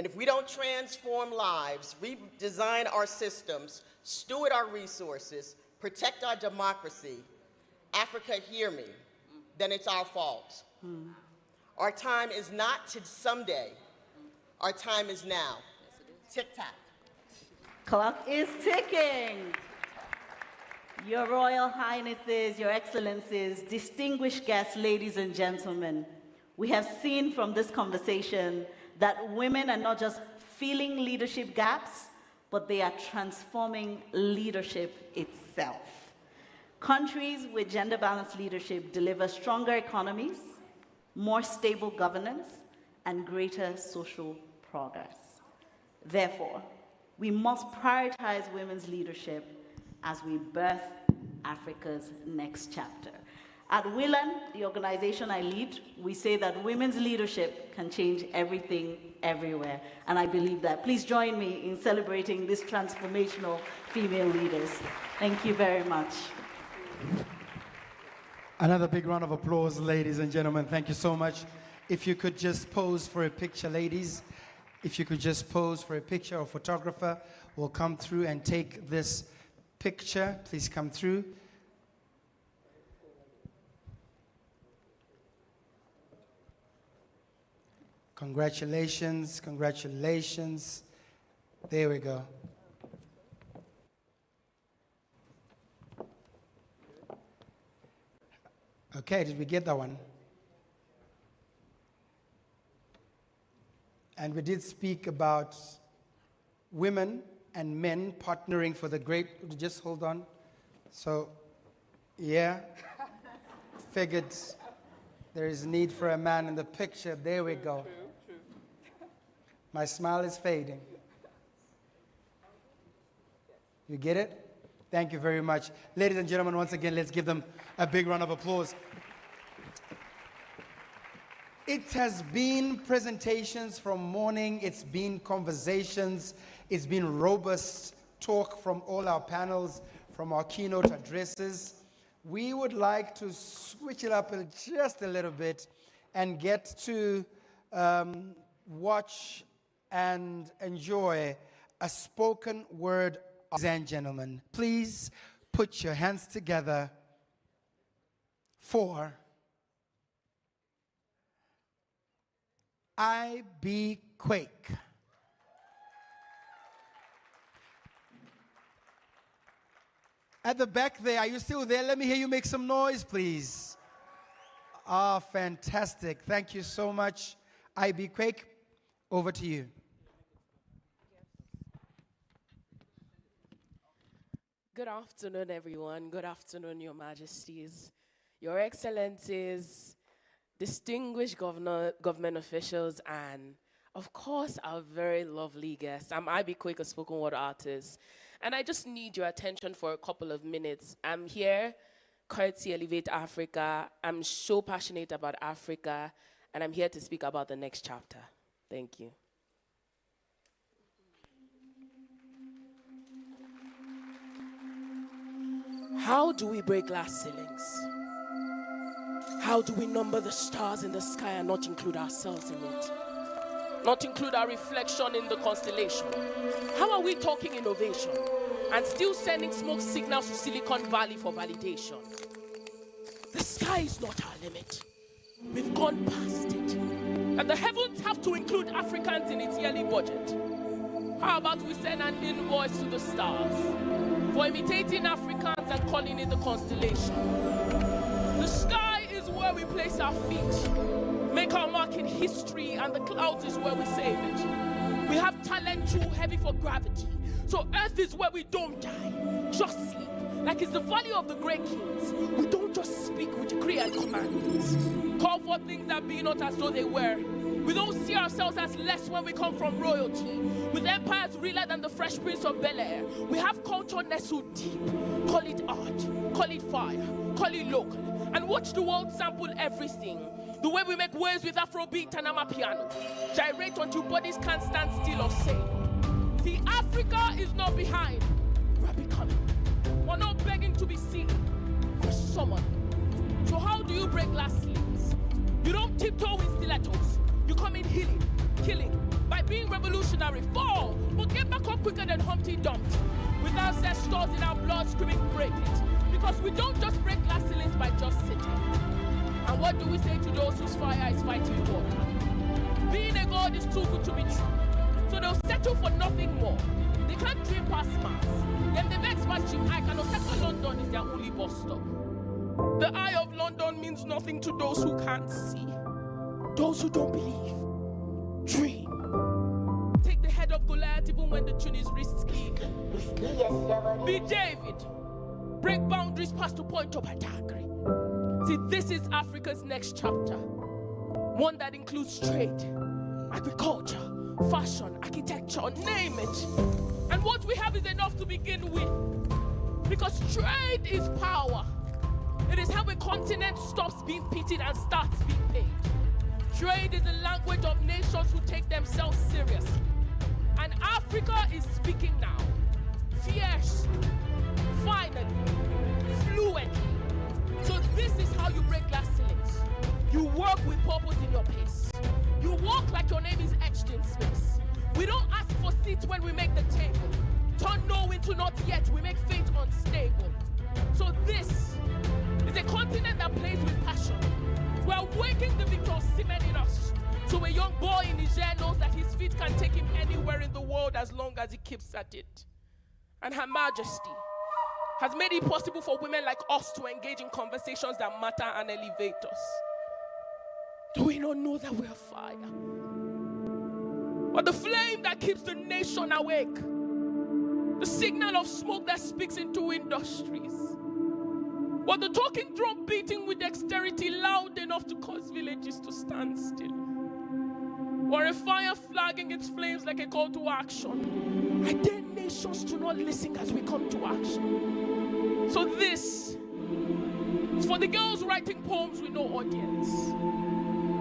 And if we don't transform lives, redesign our systems, steward our resources, protect our democracy, Africa, hear me, then it's our fault. Our time is not to someday. Our time is now. Tick-tock. Clock is ticking. Your Royal Highnesses, Your Excellencies, distinguished guests, ladies and gentlemen, we have seen from this conversation that women are not just filling leadership gaps, but they are transforming leadership itself. Countries with gender-balanced leadership deliver stronger economies, more stable governance, and greater social progress. Therefore, we must prioritize women's leadership as we birth Africa's next chapter. At WILAN, the organization I lead, we say that women's leadership can change everything, everywhere. And I believe that. Please join me in celebrating these transformational female leaders. Thank you very much. Another big round of applause, ladies and gentlemen. Thank you so much. If you could just pose for a picture, ladies. If you could just pose for a picture, a photographer will come through and take this picture. Please come through. Congratulations, congratulations. There we go. Okay, did we get that one? And we did speak about women and men partnering for the great, just hold on. So, yeah, figured there is need for a man in the picture. There we go. My smile is fading. You get it? Thank you very much. Ladies and gentlemen, once again, let's give them a big round of applause. It has been presentations from morning, it's been conversations, it's been robust talk from all our panels, from our keynote addresses. We would like to switch it up just a little bit and get to watch and enjoy a spoken word. Ladies and gentlemen, please put your hands together for I.B. Quake. At the back there, are you still there? Let me hear you make some noise, please. Ah, fantastic. Thank you so much. I.B. Quake, over to you. Good afternoon, everyone. Good afternoon, Your Majesties, Your Excellencies, distinguished government officials, and of course, our very lovely guests. I'm I.B. Quake, a spoken word artist, and I just need your attention for a couple of minutes. I'm here, courtesy Elevate Africa. I'm so passionate about Africa, and I'm here to speak about the next chapter. Thank you. How do we break glass ceilings? How do we number the stars in the sky and not include ourselves in it? Not include our reflection in the constellation? How are we talking innovation and still sending smoke signals to Silicon Valley for validation? The sky is not our limit. We've gone past it. And the heavens have to include Africans in its yearly budget. How about we send an invoice to the stars for imitating Africans and calling it the constellation? The sky is where we place our feet, make our mark in history, and the clouds is where we save it. We have talent too heavy for gravity, so earth is where we don't die, just sleep. Like it's the valley of the great kings. We don't just speak, we decree and command. Call for things that be not as though they were. We don't see ourselves as less when we come from royalty. With empires realer than the Fresh Prince of Bel-Air. We have culture nestled deep. Call it art, call it fire, call it local. And watch the world sample everything. The way we make waves with Afrobeat and Amapiano. Gyrate until bodies can't stand still or say. See, Africa is not behind. We're becoming. We're not begging to be seen. We're summoned. So how do you break glass ceilings? You don't tiptoe with stilettos. You come in healing, killing, by being revolutionary, fall, but get back up quicker than Humpty Dumpty. With ancestors in our blood screaming, break it. Because we don't just break glass ceilings by just sitting. And what do we say to those whose fire is fighting water? Being a god is too good to be true. So they'll settle for nothing more. They can't dream past Mars. Then the next match Jim Ike and Osaka London is their only bus stop. The eye of London means nothing to those who can't see. Those who don't believe. Dream. Take the head of Goliath even when the tune is risky. Be David. Break boundaries past the point of attack. See, this is Africa's next chapter. One that includes trade, agriculture, fashion, architecture, name it. And what we have is enough to begin with. Because trade is power. It is how a continent stops being pitied and starts being paid. Trade is the language of nations who take themselves seriously. And Africa is speaking now. Fierce, finally, fluently. So this is how you break glass ceilings. You work with purpose in your pace. You walk like your name is etched in space. We don't ask for seats when we make the table. Turn no into not yet, we make fate unstable. So this is a continent that plays with passion. We're waking the Victor Osimhen in us. So a young boy in Niger knows that his feet can take him anywhere in the world as long as he keeps at it. And Her Majesty has made it possible for women like us to engage in conversations that matter and elevate us. Do we not know that we are fire? But the flame that keeps the nation awake, the signal of smoke that speaks into industries, but the talking drum beating with dexterity loud enough to cause villages to stand still, or a fire flagging its flames like a call to action. I dare nations to not listen as we come to action. So this is for the girls writing poems with no audience,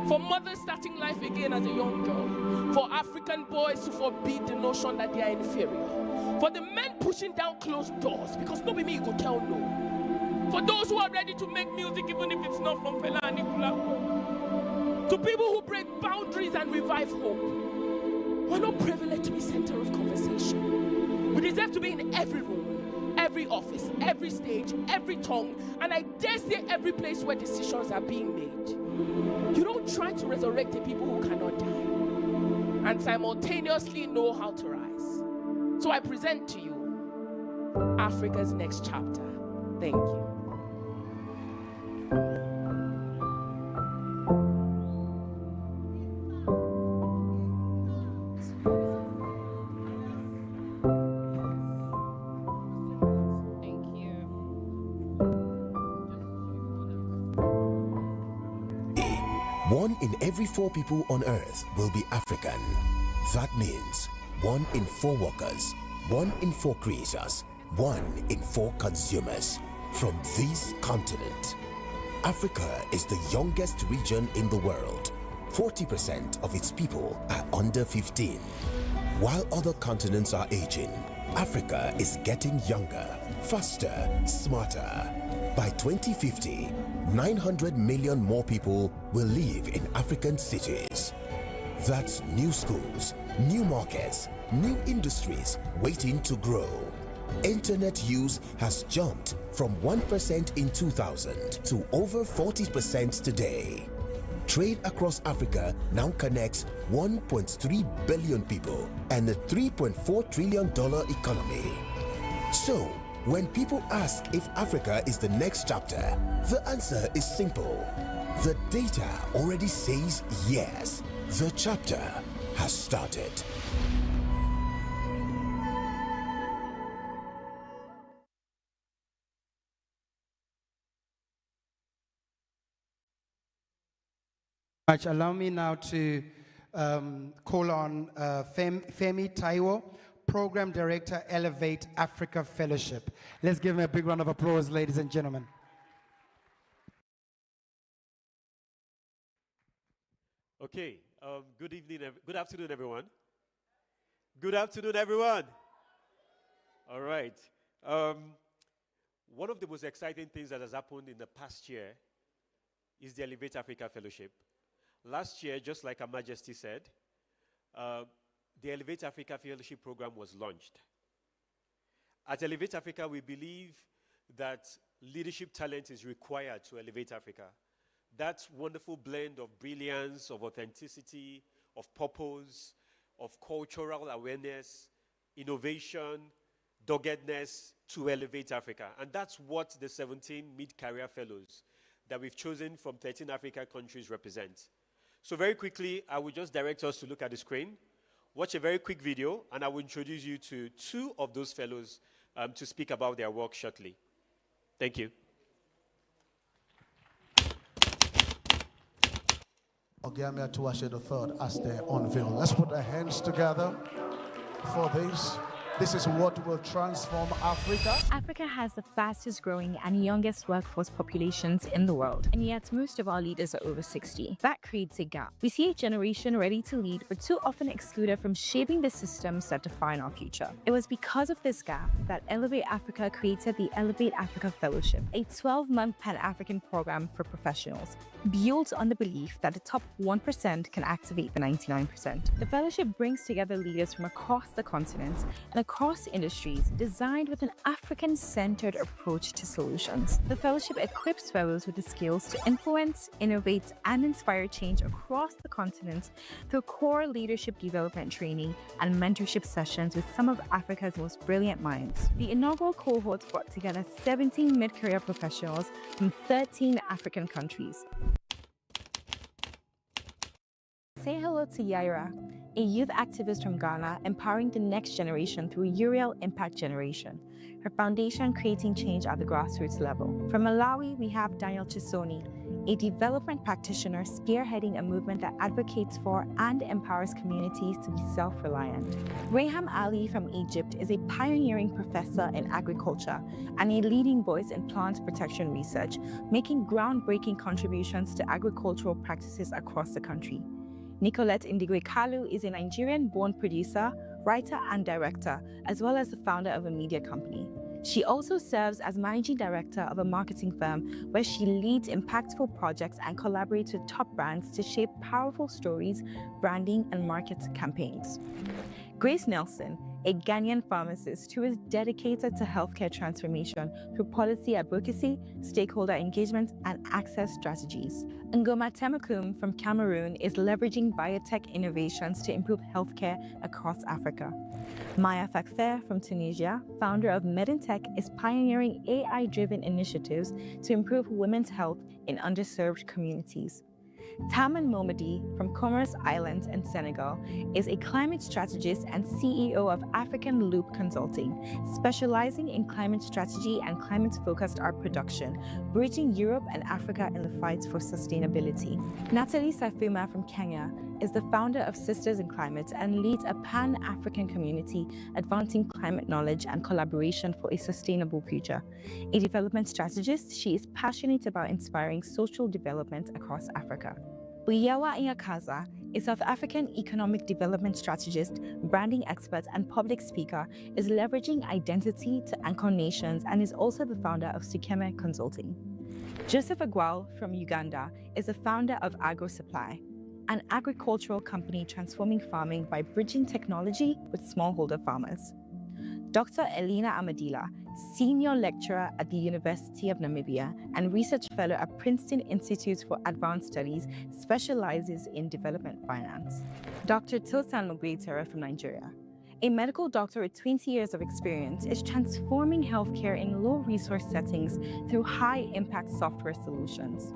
for mothers starting life again as a young girl, for African boys to forbid the notion that they are inferior, for the men pushing down closed doors because no be me go tell no, for those who are ready to make music even if it's not from Fela and Nicola, to people who break boundaries and revive hope. We're not privileged to be center of conversation. We deserve to be in every room, every office, every stage, every tongue, and I dare say every place where decisions are being made. You don't try to resurrect the people who cannot die and simultaneously know how to rise. So I present to you Africa's next chapter. Thank you. One in every 4 people on earth will be African. That means 1 in 4 workers, 1 in 4 creators, 1 in 4 consumers from this continent. Africa is the youngest region in the world. 40% of its people are under 15. While other continents are aging, Africa is getting younger, faster, smarter. By 2050, 900 million more people will live in African cities. That's new schools, new markets, new industries waiting to grow. Internet use has jumped from 1% in 2000 to over 40% today. Trade across Africa now connects 1.3 billion people and a $3.4 trillion economy. So, when people ask if Africa is the next chapter, the answer is simple. The data already says yes. The chapter has started. Allow me now to call on Femi Taiwo, Program Director, Elevate Africa Fellowship. Let's give him a big round of applause, ladies and gentlemen. Okay, good evening, good afternoon, everyone. Good afternoon, everyone. All right. One of the most exciting things that has happened in the past year is the Elevate Africa Fellowship. Last year, just like Her Majesty said, the Elevate Africa Fellowship Program was launched. At Elevate Africa, we believe that leadership talent is required to elevate Africa. That wonderful blend of brilliance, of authenticity, of purpose, of cultural awareness, innovation, doggedness to elevate Africa. And that's what the 17 mid-career fellows that we've chosen from 13 African countries represent. So very quickly, I will just direct us to look at the screen, watch a very quick video, and I will introduce you to two of those fellows to speak about their work shortly. Thank you. Ogiamia Tuashe III as they unveil. Let's put our hands together for this. This is what will transform Africa. Africa has the fastest growing and youngest workforce populations in the world, and yet most of our leaders are over 60. That creates a gap. We see a generation ready to lead, but too often excluded from shaping the systems that define our future. It was because of this gap that Elevate Africa created the Elevate Africa Fellowship, a 12-month Pan-African program for professionals, built on the belief that the top 1% can activate the 99%. The fellowship brings together leaders from across the continent and across industries, designed with an African-centered approach to solutions. The fellowship equips fellows with the skills to influence, innovate, and inspire change across the continent through core leadership development training and mentorship sessions with some of Africa's most brilliant minds. The inaugural cohort brought together 17 mid-career professionals from 13 African countries. Say hello to Yaira, a youth activist from Ghana empowering the next generation through Uriel Impact Generation, her foundation creating change at the grassroots level. From Malawi, we have Daniel Chisoni, a development practitioner spearheading a movement that advocates for and empowers communities to be self-reliant. Reham Ali from Egypt is a pioneering professor in agriculture and a leading voice in plant protection research, making groundbreaking contributions to agricultural practices across the country. Nicolette Indigwe Kalu is a Nigerian-born producer, writer, and director, as well as the founder of a media company. She also serves as managing director of a marketing firm where she leads impactful projects and collaborates with top brands to shape powerful stories, branding, and market campaigns. Grace Nelson, a Ghanaian pharmacist who is dedicated to healthcare transformation through policy advocacy, stakeholder engagement, and access strategies. Ngoma Temakum from Cameroon is leveraging biotech innovations to improve healthcare across Africa. Maya Fakfer from Tunisia, founder of Medintech, is pioneering AI-driven initiatives to improve women's health in underserved communities. Taman Momadi from Comoros Islands and Senegal is a climate strategist and CEO of African Loop Consulting, specializing in climate strategy and climate-focused art production, bridging Europe and Africa in the fight for sustainability. Natalie Safuma from Kenya is the founder of Sisters in Climate and leads a pan-African community advancing climate knowledge and collaboration for a sustainable future. A development strategist, she is passionate about inspiring social development across Africa. Buyawa Inyakaza, a South African economic development strategist, branding expert, and public speaker, is leveraging identity to anchor nations and is also the founder of Sukeme Consulting. Joseph Agwal from Uganda is the founder of AgroSupply, an agricultural company transforming farming by bridging technology with smallholder farmers. Dr. Elena Amadila, senior lecturer at the University of Namibia and research fellow at Princeton Institute for Advanced Studies, specializes in development finance. Dr. Tosan Mugwetera from Nigeria, a medical doctor with 20 years of experience, is transforming healthcare in low-resource settings through high-impact software solutions.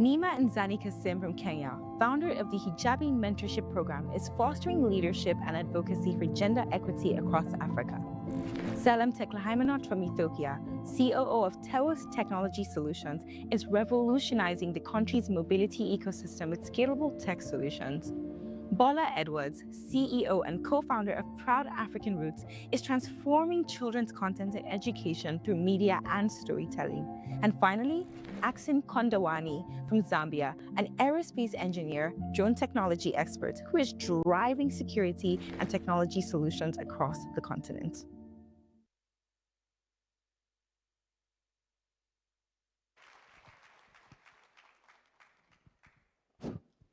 Nima Nzani Kasim from Kenya, founder of the Hijabi Mentorship Program, is fostering leadership and advocacy for gender equity across Africa. Salam Teklahaimanot from Ethiopia, COO of Telos Technology Solutions, is revolutionizing the country's mobility ecosystem with scalable tech solutions. Bola Edwards, CEO and co-founder of Proud African Roots, is transforming children's content and education through media and storytelling. And finally, Axin Kondawani from Zambia, an aerospace engineer, drone technology expert who is driving security and technology solutions across the continent.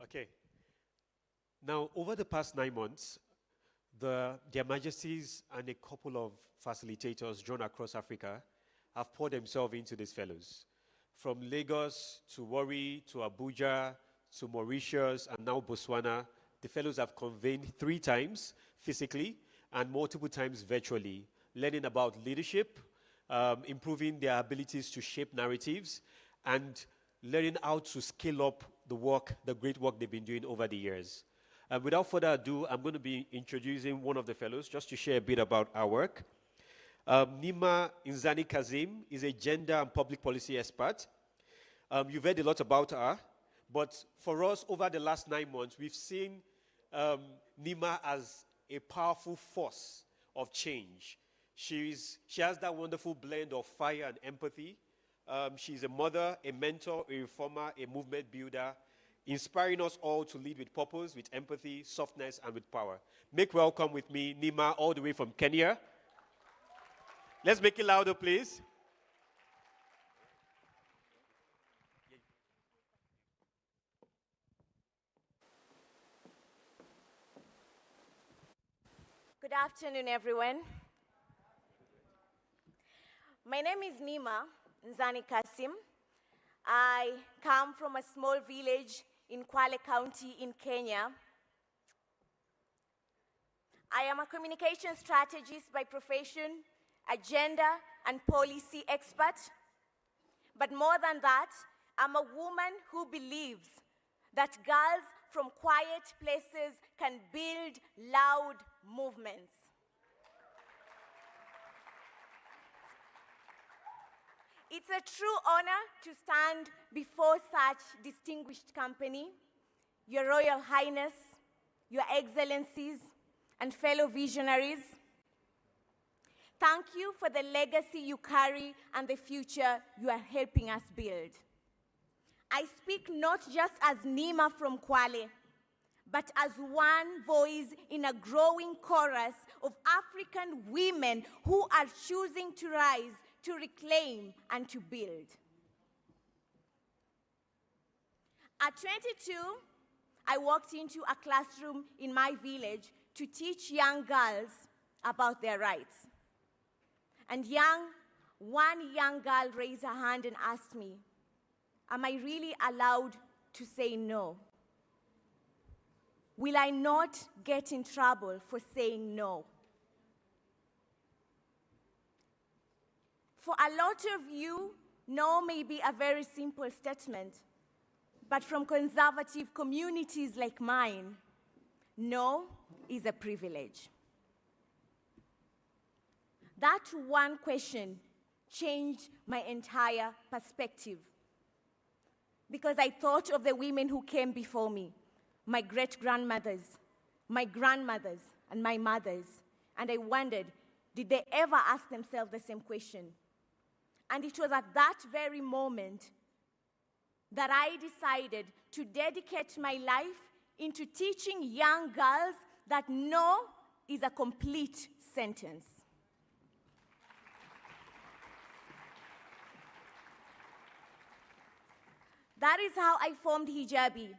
Okay. Now, over the past 9 months, Their Majesties and a couple of facilitators drawn across Africa have poured themselves into these fellows. From Lagos to Warri to Abuja to Mauritius and now Botswana, the fellows have convened 3 times physically and multiple times virtually, learning about leadership, improving their abilities to shape narratives, and learning how to scale up the great work they've been doing over the years. Without further ado, I'm going to be introducing one of the fellows just to share a bit about our work. Nima Nzani Kazim is a gender and public policy expert. You've heard a lot about her, but for us, over the last 9 months, we've seen Nima as a powerful force of change. She has that wonderful blend of fire and empathy. She's a mother, a mentor, a reformer, a movement builder, inspiring us all to lead with purpose, with empathy, softness, and with power. Make welcome with me Nima, all the way from Kenya. Let's make it louder, please. Good afternoon, everyone. My name is Nima Nzani Kasim. I come from a small village in Kwale County in Kenya. I am a communication strategist by profession, a gender and policy expert. But more than that, I'm a woman who believes that girls from quiet places can build loud movements. It's a true honor to stand before such distinguished company, Your Royal Highness, Your Excellencies, and fellow visionaries. Thank you for the legacy you carry and the future you are helping us build. I speak not just as Nima from Kwale, but as one voice in a growing chorus of African women who are choosing to rise, to reclaim, and to build. At 22, I walked into a classroom in my village to teach young girls about their rights. And one young girl raised her hand and asked me, am I really allowed to say no? Will I not get in trouble for saying no? For a lot of you, no may be a very simple statement, but from conservative communities like mine, no is a privilege. That one question changed my entire perspective, because I thought of the women who came before me, my great-grandmothers, my grandmothers, and my mothers, and I wondered, did they ever ask themselves the same question? And it was at that very moment that I decided to dedicate my life into teaching young girls that no is a complete sentence. That is how I formed Hijabi,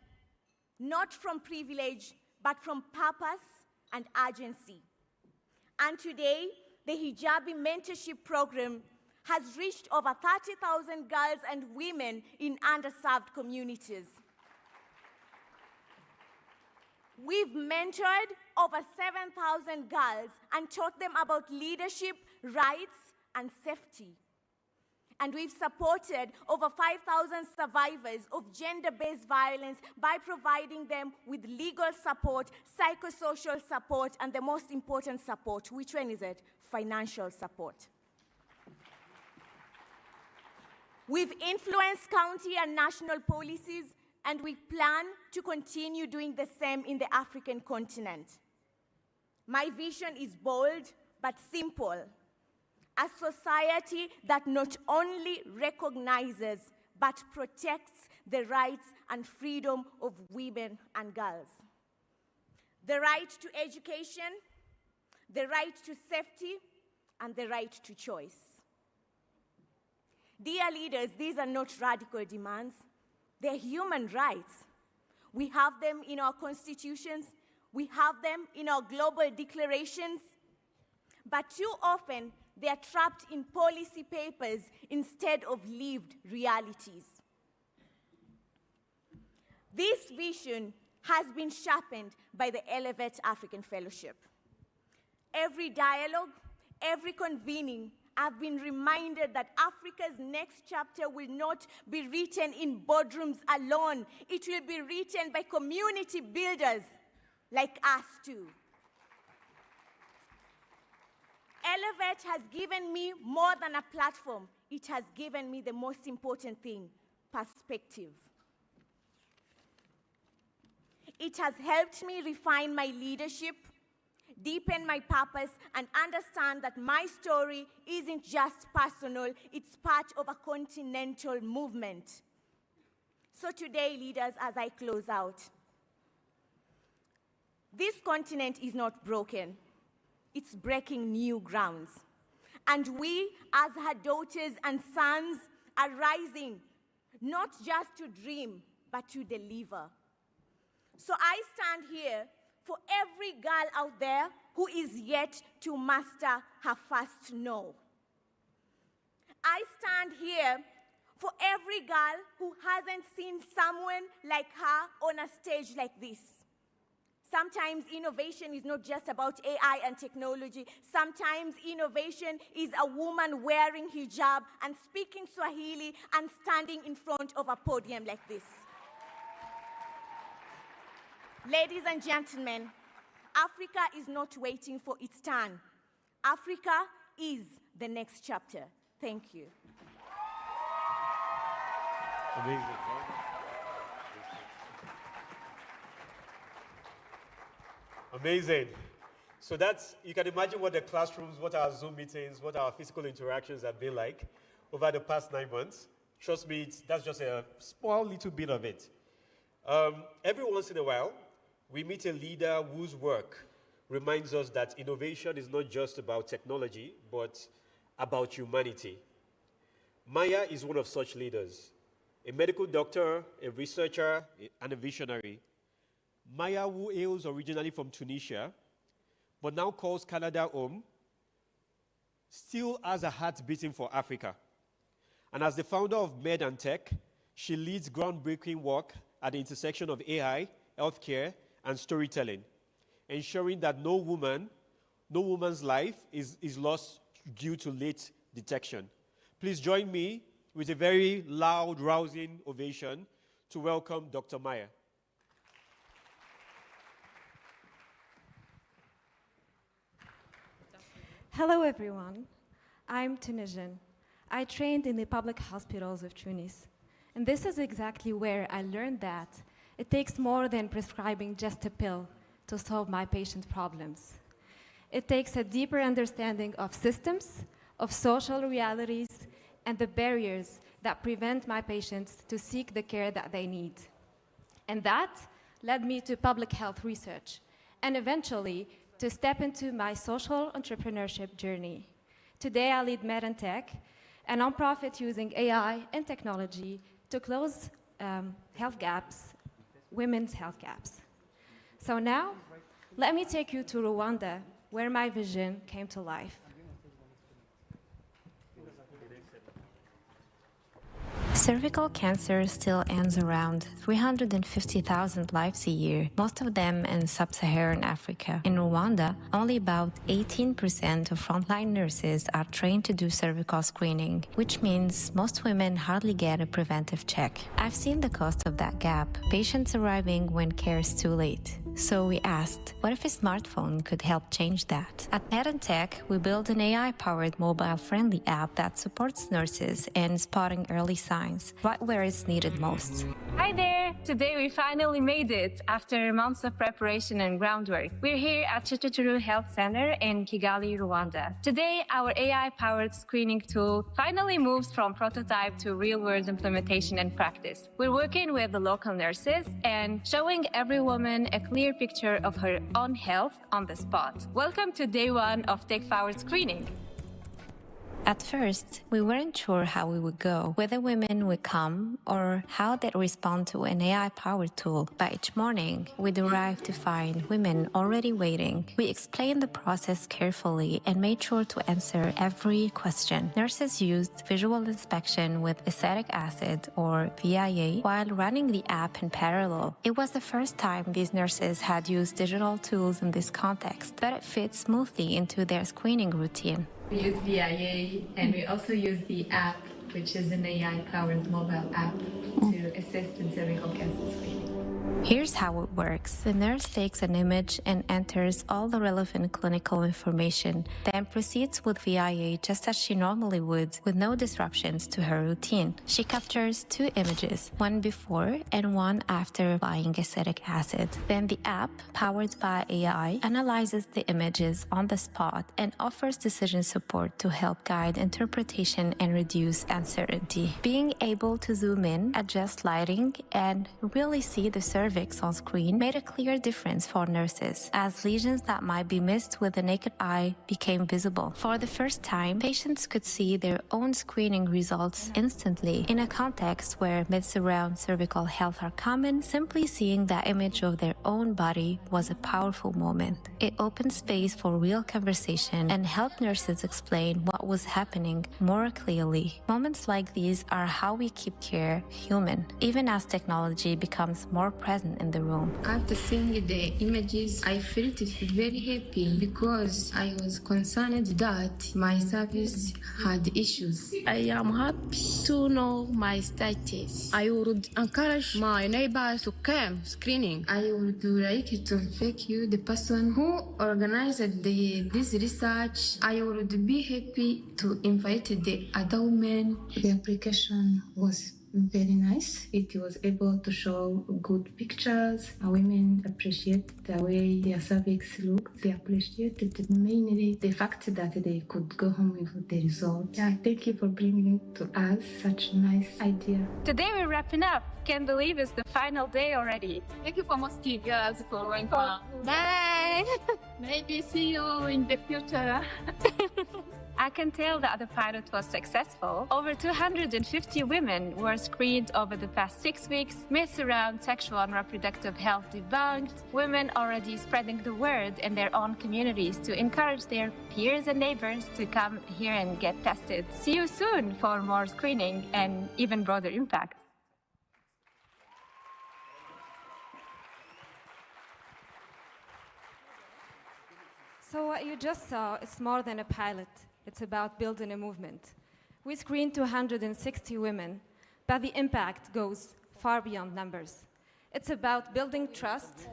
not from privilege, but from purpose and urgency. And today, the Hijabi Mentorship Program has reached over 30,000 girls and women in underserved communities. We've mentored over 7,000 girls and taught them about leadership, rights, and safety. And we've supported over 5,000 survivors of gender-based violence by providing them with legal support, psychosocial support, and the most important support. Which one is it? Financial support. We've influenced county and national policies, and we plan to continue doing the same in the African continent. My vision is bold but simple. A society that not only recognizes but protects the rights and freedom of women and girls. The right to education, the right to safety, and the right to choice. Dear leaders, these are not radical demands. They're human rights. We have them in our constitutions, We have them in our global declarations, but too often they are trapped in policy papers instead of lived realities. This vision has been sharpened by the Elevate African Fellowship. Every dialogue, every convening, I've been reminded that Africa's next chapter will not be written in boardrooms alone. It will be written by community builders like us too. Elevate has given me more than a platform. It has given me the most important thing, perspective. It has helped me refine my leadership, deepen my purpose, and understand that my story isn't just personal, it's part of a continental movement. So today, leaders, as I close out, this continent is not broken. It's breaking new grounds. And we, as her daughters and sons, are rising, not just to dream, but to deliver. So I stand here for every girl out there who is yet to master her first no. I stand here for every girl who hasn't seen someone like her on a stage like this. Sometimes innovation is not just about AI and technology. Sometimes innovation is a woman wearing hijab and speaking Swahili and standing in front of a podium like this. Ladies and gentlemen, Africa is not waiting for its turn. Africa is the next chapter. Thank you. Amazing. Amazing. So you can imagine what the classrooms, what our Zoom meetings, what our physical interactions have been like over the past 9 months. Trust me, that's just a small little bit of it. Every once in a while, we meet a leader whose work reminds us that innovation is not just about technology, but about humanity. Maya is one of such leaders. A medical doctor, a researcher, and a visionary. Maya, who hails originally from Tunisia, but now calls Canada home, still has a heart beating for Africa. And as the founder of Med and Tech, she leads groundbreaking work at the intersection of AI, healthcare, and storytelling, ensuring that no woman's life is lost due to late detection. Please join me with a very loud, rousing ovation to welcome Dr. Maya. Hello, everyone. I'm Tunisian. I trained in the public hospitals of Tunis. And this is exactly where I learned that it takes more than prescribing just a pill to solve my patient's problems. It takes a deeper understanding of systems, of social realities, and the barriers that prevent my patients to seek the care that they need. And that led me to public health research, and eventually to step into my social entrepreneurship journey. Today, I lead Med and Tech, a nonprofit using AI and technology to close health gaps, women's health gaps. So now, let me take you to Rwanda, where my vision came to life. Cervical cancer still ends around 350,000 lives a year, most of them in sub-Saharan Africa. In Rwanda, only about 18% of frontline nurses are trained to do cervical screening, which means most women hardly get a preventive check. I've seen the cost of that gap, patients arriving when care is too late. So we asked, what if a smartphone could help change that? At Med and Tech, we built an AI-powered mobile-friendly app that supports nurses in spotting early signs, right where it's needed most. Hi there! Today we finally made it after months of preparation and groundwork. We're here at Chichichuru Health Center in Kigali, Rwanda. Today, our AI-powered screening tool finally moves from prototype to real-world implementation and practice. We're working with the local nurses and showing every woman a clear picture of her own health on the spot. Welcome to day one of tech-powered screening. At first, we weren't sure how we would go, whether women would come or how they'd respond to an AI-powered tool. But each morning, we'd arrive to find women already waiting. We explained the process carefully and made sure to answer every question. Nurses used visual inspection with acetic acid, or VIA, while running the app in parallel. It was the first time these nurses had used digital tools in this context, but it fit smoothly into their screening routine. We use VIA and we also use the app, which is an AI-powered mobile app to assist in cervical cancer screening. Here's how it works. The nurse takes an image and enters all the relevant clinical information, then proceeds with VIA just as she normally would, with no disruptions to her routine. She captures 2 images, one before and one after applying acetic acid. Then the app, powered by AI, analyzes the images on the spot and offers decision support to help guide interpretation and reduce uncertainty. Being able to zoom in, adjust lighting, and really see the cervix on screen made a clear difference for nurses, as lesions that might be missed with the naked eye became visible. For the first time, patients could see their own screening results instantly. In a context where myths around cervical health are common, simply seeing that image of their own body was a powerful moment. It opened space for real conversation and helped nurses explain what was happening more clearly. Moments like these are how we keep care human, even as technology becomes more present in the room. After seeing the images, I felt very happy because I was concerned that my service had issues. I am happy to know my status. I would encourage my neighbors to come screening. I would like to thank you, the person who organized this research. I would be happy to invite the other women. The application was very nice. It was able to show good pictures. Women appreciate the way their cervix looked. They appreciated mainly the fact that they could go home with the result. Yeah, thank you for bringing to us such a nice idea. Today we're wrapping up. Can't believe it's the final day already. Thank you for most girls for going far. Bye. Maybe see you in the future. I can tell that the pilot was successful. Over 250 women were screened over the past 6 weeks. Myths around sexual and reproductive health debunked. Women already spreading the word in their own communities to encourage their peers and neighbors to come here and get tested. See you soon for more screening and even broader impact. So what you just saw is more than a pilot. It's about building a movement. We screened 260 women, but the impact goes far beyond numbers. It's about building trust,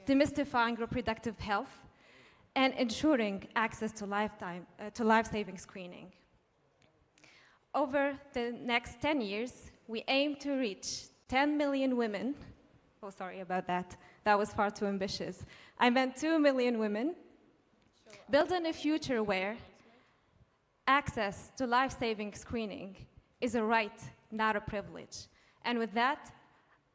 demystifying reproductive health, and ensuring access to life-saving screening. Over the next 10 years, we aim to reach 10 million women. Oh, sorry about that. That was far too ambitious. I meant 2 million women, building a future where access to life-saving screening is a right, not a privilege. And with that,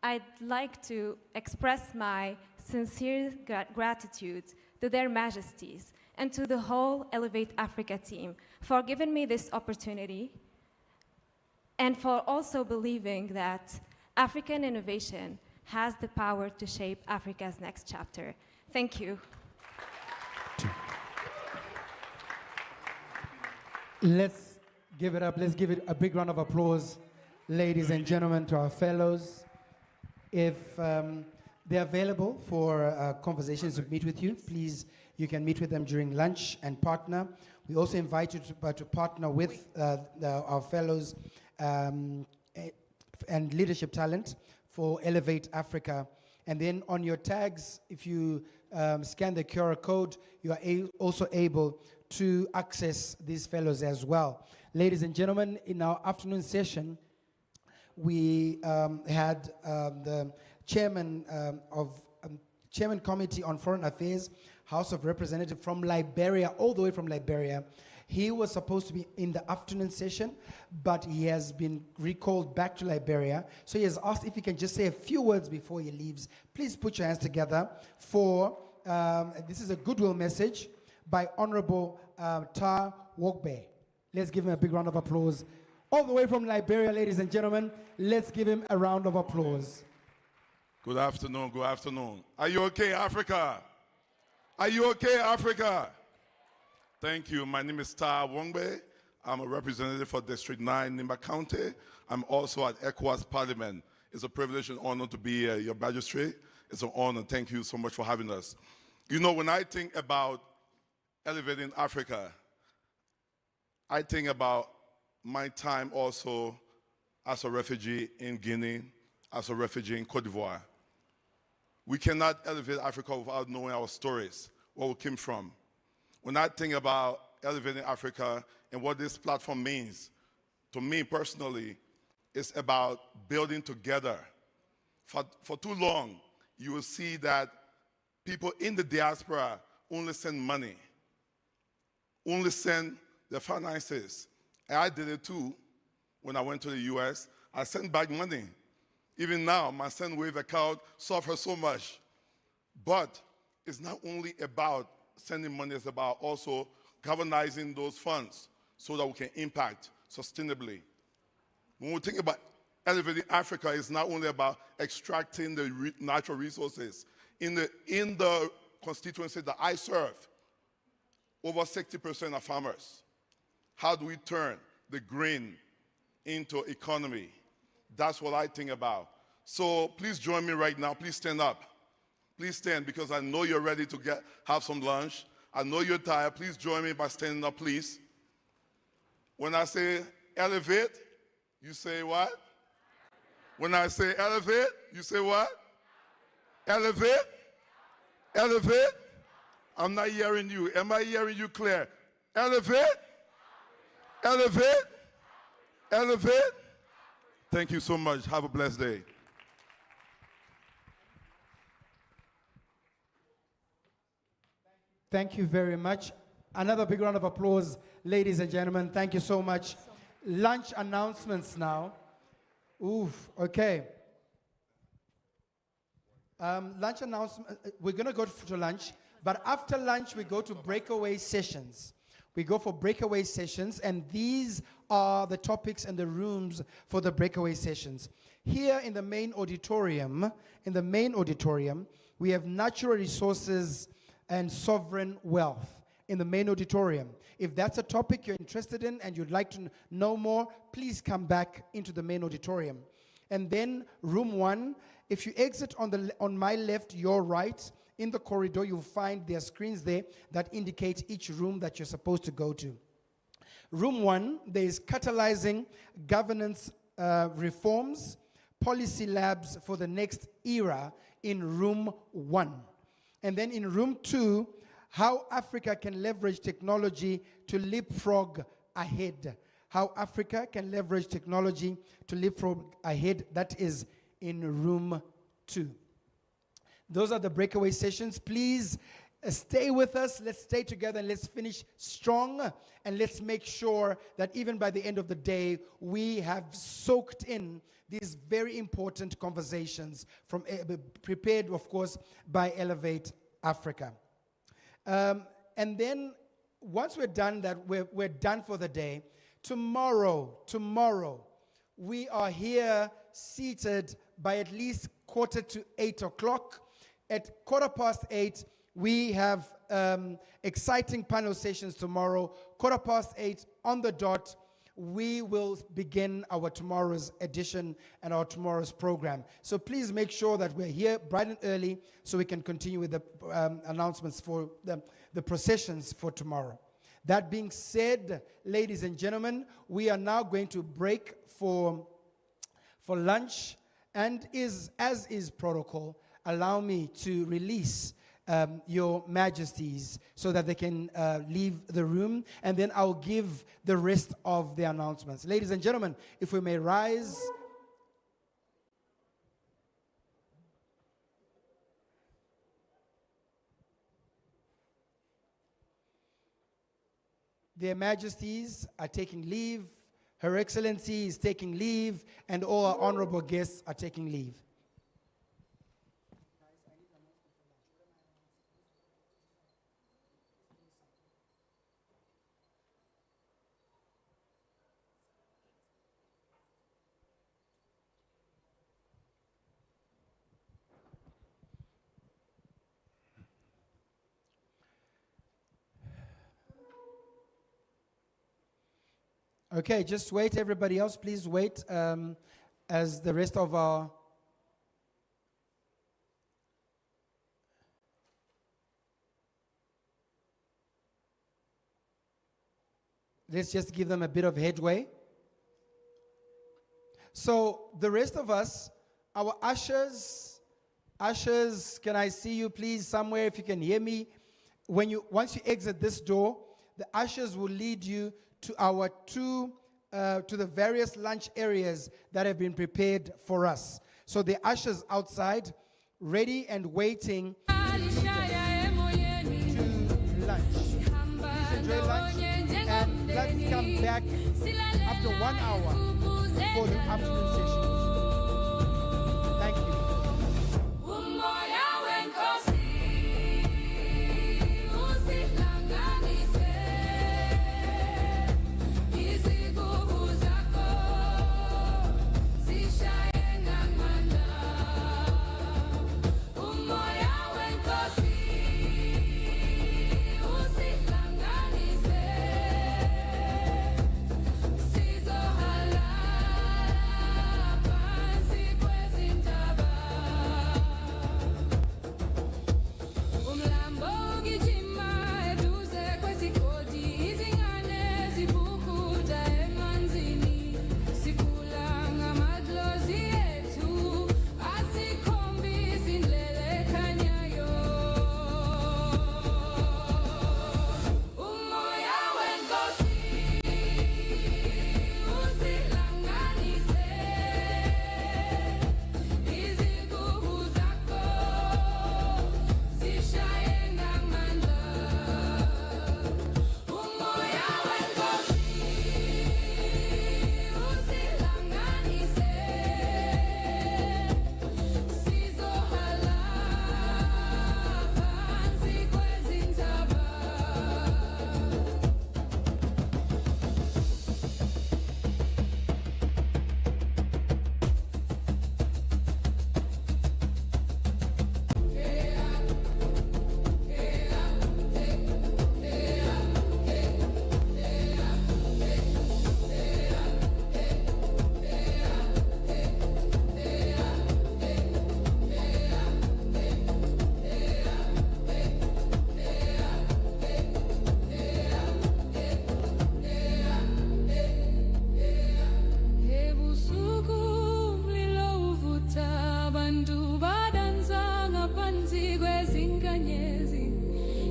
I'd like to express my sincere gratitude to their majesties and to the whole Elevate Africa team for giving me this opportunity and for also believing that African innovation has the power to shape Africa's next chapter. Thank you. Let's give it up. Let's give it a big round of applause, ladies and gentlemen, to our fellows. If they're available for conversations to meet with you, please, you can meet with them during lunch and partner. We also invite you to partner with our fellows and leadership talent for Elevate Africa. And then on your tags, if you scan the QR code, you are also able to access these fellows as well. Ladies and gentlemen, in our afternoon session, we had the chairman Chairman Committee on Foreign Affairs, House of Representatives from Liberia, all the way from Liberia. He was supposed to be in the afternoon session, but he has been recalled back to Liberia. So he has asked if he can just say a few words before he leaves. Please put your hands together for, this is a goodwill message by Honorable Ta Wogbe. Let's give him a big round of applause. All the way from Liberia, ladies and gentlemen, let's give him a round of applause. Good afternoon, good afternoon. Are you okay, Africa? Are you okay, Africa? Thank you. My name is Star Wongbe. I'm a representative for District 9, Nimba County. I'm also at ECOWAS Parliament. It's a privilege and honor to be your magistrate. It's an honor. Thank you so much for having us. You know, when I think about elevating Africa, I think about my time also as a refugee in Guinea, as a refugee in Cote d'Ivoire. We cannot elevate Africa without knowing our stories, where we came from. When I think about elevating Africa and what this platform means, to me personally, it's about building together. For too long, you will see that people in the diaspora only send money, only send their finances. And I did it too when I went to the US. I sent back money. Even now, my SendWave account suffers so much. But it's not only about sending money, it's about also galvanizing those funds so that we can impact sustainably. When we think about elevating Africa, it's not only about extracting the natural resources. In the constituency that I serve, over 60% are farmers. How do we turn the grain into economy? That's what I think about. So please join me right now. Please stand up. Please stand, because I know you're ready to have some lunch. I know you're tired. Please join me by standing up, please. When I say elevate, you say what? When I say elevate, you say what? Elevate? Elevate? I'm not hearing you. Am I hearing you clear? Elevate? Elevate? Elevate? Thank you so much. Have a blessed day. Thank you very much. Another big round of applause, ladies and gentlemen. Thank you so much. Lunch announcements now. Oof, okay. Lunch announcement. We're going to go to lunch, but after lunch, we go to breakaway sessions. We go for breakaway sessions, and these are the topics and the rooms for the breakaway sessions. Here in the main auditorium, we have natural resources and sovereign wealth in the main auditorium. If that's a topic you're interested in and you'd like to know more, please come back into the main auditorium. And then room 1, if you exit on my left, your right, in the corridor, you'll find there are screens there that indicate each room that you're supposed to go to. Room 1, there is catalyzing governance reforms, policy labs for the next era in room 1. And then in room 2, how Africa can leverage technology to leapfrog ahead. How Africa can leverage technology to leapfrog ahead. That is in room 2. Those are the breakaway sessions. Please stay with us. Let's stay together and let's finish strong. And let's make sure that even by the end of the day, we have soaked in these very important conversations prepared, of course, by Elevate Africa. And then once we're done that, we're done for the day. Tomorrow, we are here seated by at least 7:45. At 8:15, we have exciting panel sessions tomorrow. 8:15 on the dot, we will begin our tomorrow's edition and our tomorrow's program. So please make sure that we're here bright and early so we can continue with the announcements for the processions for tomorrow. That being said, ladies and gentlemen, we are now going to break for lunch, and as is protocol, allow me to release your majesties so that they can leave the room, and then I'll give the rest of the announcements. Ladies and gentlemen, if we may rise. Their majesties are taking leave, Her Excellency is taking leave, and all our honorable guests are taking leave. Okay, just wait, everybody else, please wait as the rest of our... Let's just give them a bit of headway. So the rest of us, our ushers, can I see you please somewhere if you can hear me? Once you exit this door, the ushers will lead you to our to the various lunch areas that have been prepared for us. So the ushers outside, ready and waiting to lunch. Please enjoy lunch and let's come back after 1 hour for the afternoon session. Thank you.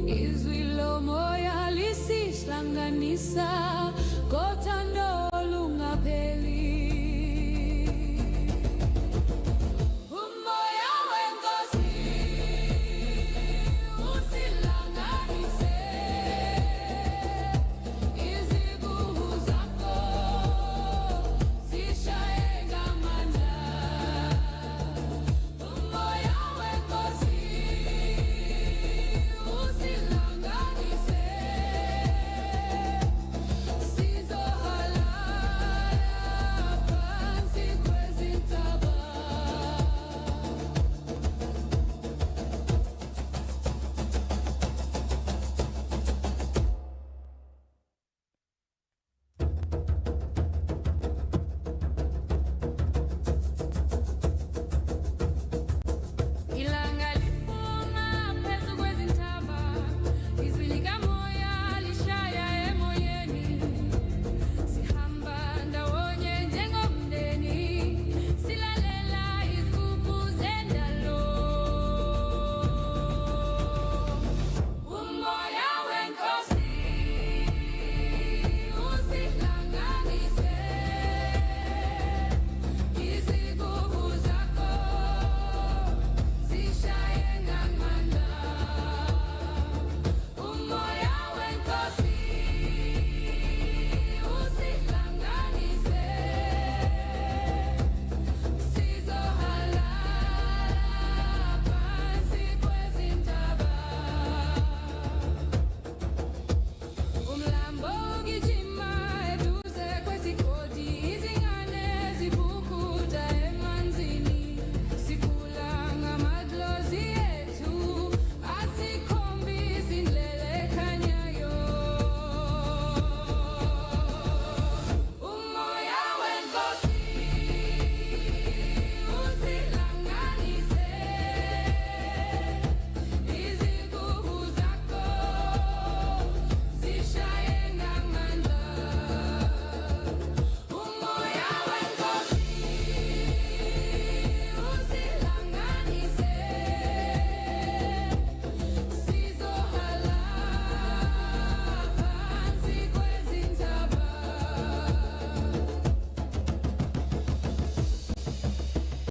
Izwi lo moya lisihlanganisa